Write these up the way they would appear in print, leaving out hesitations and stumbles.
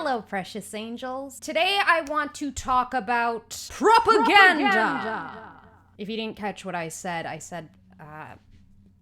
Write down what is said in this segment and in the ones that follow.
Hello, precious angels. Today I want to talk about propaganda. If you didn't catch what I said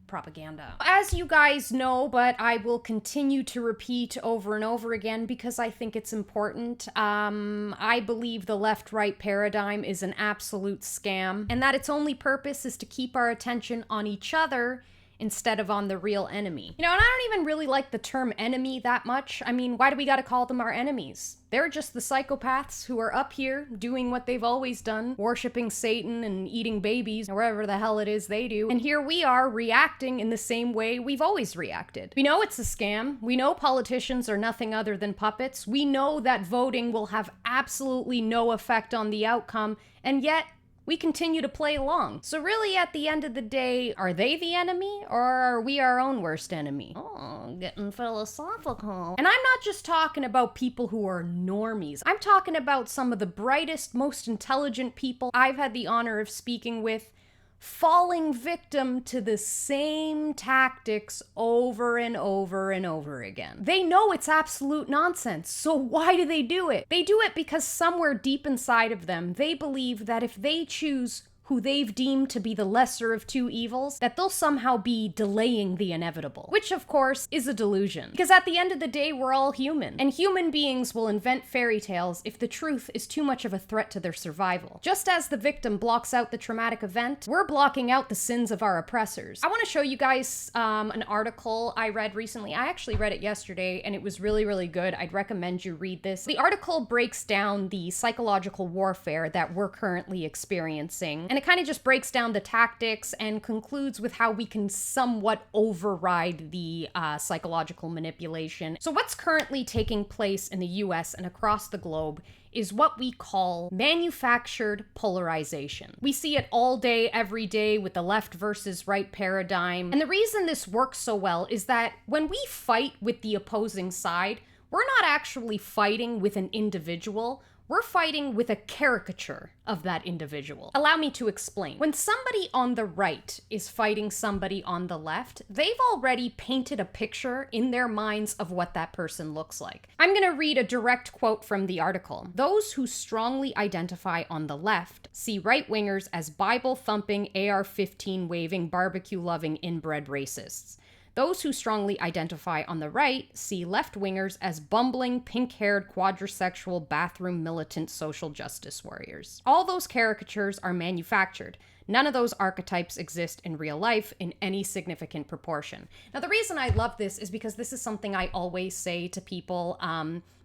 propaganda. As you guys know, but I will continue to repeat over and over again because I think it's important. I believe the left-right paradigm is an absolute scam, and that its only purpose is to keep our attention on each other instead of on the real enemy. You know, and I don't even really like the term enemy that much. I mean, why do we gotta call them our enemies? They're just the psychopaths who are up here doing what they've always done, worshiping Satan and eating babies, or whatever the hell it is they do. And here we are reacting in the same way we've always reacted. We know it's a scam. We know politicians are nothing other than puppets. We know that voting will have absolutely no effect on the outcome, and yet we continue to play along. So really, at the end of the day, are they the enemy, or are we our own worst enemy? Oh, getting philosophical. And I'm not just talking about people who are normies. I'm talking about some of the brightest, most intelligent people I've had the honor of speaking with, falling victim to the same tactics over and over and over again. They know it's absolute nonsense, so why do they do it? They do it because somewhere deep inside of them, they believe that if they choose who they've deemed to be the lesser of two evils, that they'll somehow be delaying the inevitable. Which, of course, is a delusion. Because at the end of the day, we're all human. And human beings will invent fairy tales if the truth is too much of a threat to their survival. Just as the victim blocks out the traumatic event, we're blocking out the sins of our oppressors. I want to show you guys an article I read recently. I actually read it yesterday, and it was really, really good. I'd recommend you read this. The article breaks down the psychological warfare that we're currently experiencing, and it kind of just breaks down the tactics and concludes with how we can somewhat override the psychological manipulation. So what's currently taking place in the US and across the globe is what we call manufactured polarization. We see it all day, every day with the left versus right paradigm. And the reason this works so well is that when we fight with the opposing side, we're not actually fighting with an individual. We're fighting with a caricature of that individual. Allow me to explain. When somebody on the right is fighting somebody on the left, they've already painted a picture in their minds of what that person looks like. I'm gonna read a direct quote from the article. Those who strongly identify on the left see right-wingers as Bible-thumping, AR-15 waving, barbecue-loving, inbred racists. Those who strongly identify on the right see left-wingers as bumbling, pink-haired, quadrisexual, bathroom militant social justice warriors. All those caricatures are manufactured. None of those archetypes exist in real life in any significant proportion. Now, the reason I love this is because this is something I always say to people.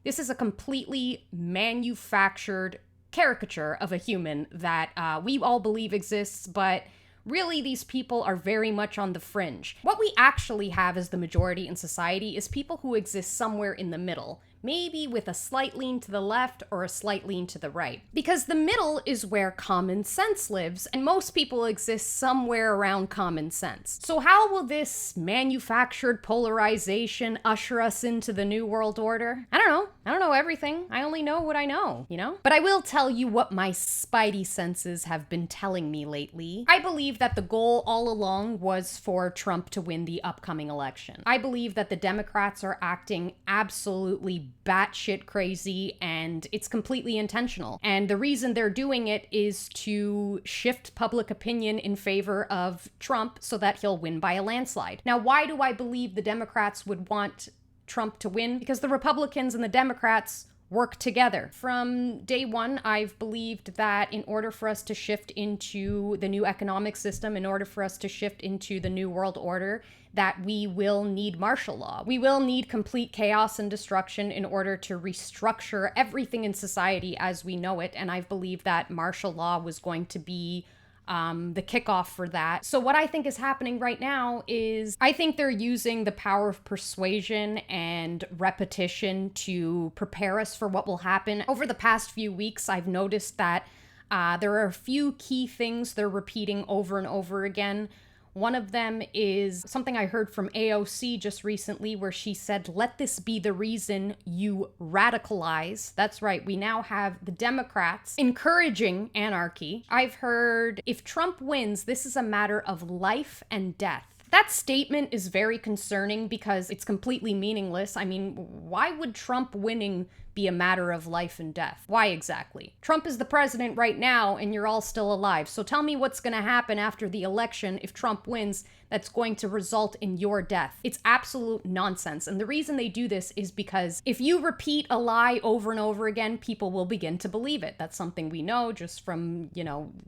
This is a completely manufactured caricature of a human that we all believe exists, but really, these people are very much on the fringe. What we actually have as the majority in society is people who exist somewhere in the middle, maybe with a slight lean to the left or a slight lean to the right. Because the middle is where common sense lives, and most people exist somewhere around common sense. So how will this manufactured polarization usher us into the New World Order? I don't know. I don't know everything. I only know what I know, you know? But I will tell you what my spidey senses have been telling me lately. I believe that the goal all along was for Trump to win the upcoming election. I believe that the Democrats are acting absolutely batshit crazy, and it's completely intentional. And the reason they're doing it is to shift public opinion in favor of Trump so that he'll win by a landslide. Now, why do I believe the Democrats would want Trump to win? Because the Republicans and the Democrats work together. From day one, I've believed that in order for us to shift into the new economic system, in order for us to shift into the new world order, that we will need martial law. We will need complete chaos and destruction in order to restructure everything in society as we know it. And I've believed that martial law was going to be the kickoff for that. So what I think is happening right now is I think they're using the power of persuasion and repetition to prepare us for what will happen. Over the past few weeks, I've noticed that there are a few key things they're repeating over and over again. One of them is something I heard from AOC just recently where she said, let this be the reason you radicalize. That's right, we now have the Democrats encouraging anarchy. I've heard if Trump wins, this is a matter of life and death. That statement is very concerning because it's completely meaningless. I mean, why would Trump winning be a matter of life and death. Why exactly? Trump is the president right now and you're all still alive. So tell me what's going to happen after the election if Trump wins that's going to result in your death. It's absolute nonsense. And the reason they do this is because if you repeat a lie over and over again, people will begin to believe it. That's something we know just from,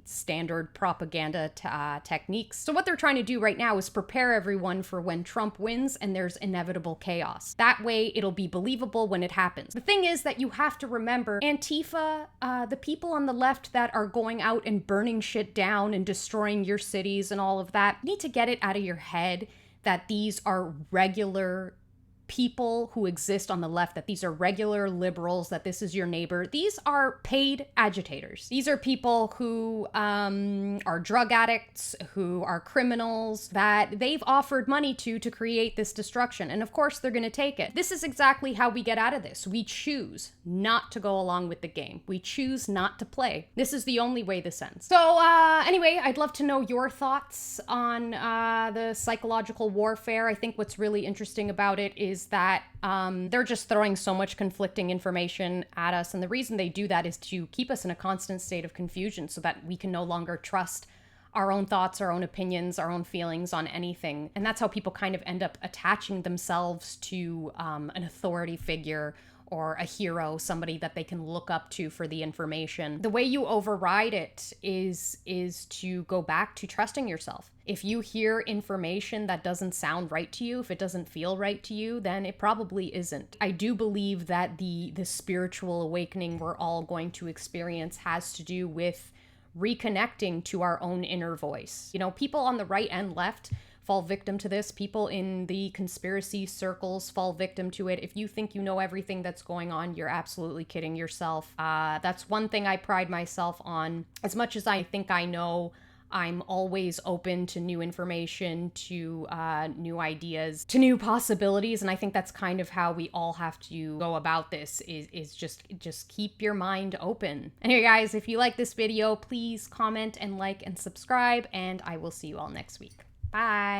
standard propaganda techniques. So what they're trying to do right now is prepare everyone for when Trump wins and there's inevitable chaos. That way it'll be believable when it happens. The thing is that you have to remember Antifa, the people on the left that are going out and burning shit down and destroying your cities and all of that, you need to get it out of your head that these are regular people who exist on the left, that these are regular liberals, that this is your neighbor. These are paid agitators. These are people who are drug addicts, who are criminals, that they've offered money to create this destruction. And of course, they're going to take it. This is exactly how we get out of this. We choose not to go along with the game. We choose not to play. This is the only way this ends. So anyway, I'd love to know your thoughts on the psychological warfare. I think what's really interesting about it is that they're just throwing so much conflicting information at us. And the reason they do that is to keep us in a constant state of confusion so that we can no longer trust our own thoughts, our own opinions, our own feelings on anything. And that's how people kind of end up attaching themselves to an authority figure or a hero, somebody that they can look up to for the information. The way you override it is to go back to trusting yourself. If you hear information that doesn't sound right to you, if it doesn't feel right to you, then it probably isn't. I do believe that the spiritual awakening we're all going to experience has to do with reconnecting to our own inner voice. People on the right and left fall victim to this. People in the conspiracy circles fall victim to it. If you think you know everything that's going on, you're absolutely kidding yourself. That's one thing I pride myself on. As much as I think I know, I'm always open to new information, to new ideas, to new possibilities. And I think that's kind of how we all have to go about this, is just keep your mind open. Anyway, guys, if you like this video, please comment and like and subscribe, and I will see you all next week. Bye.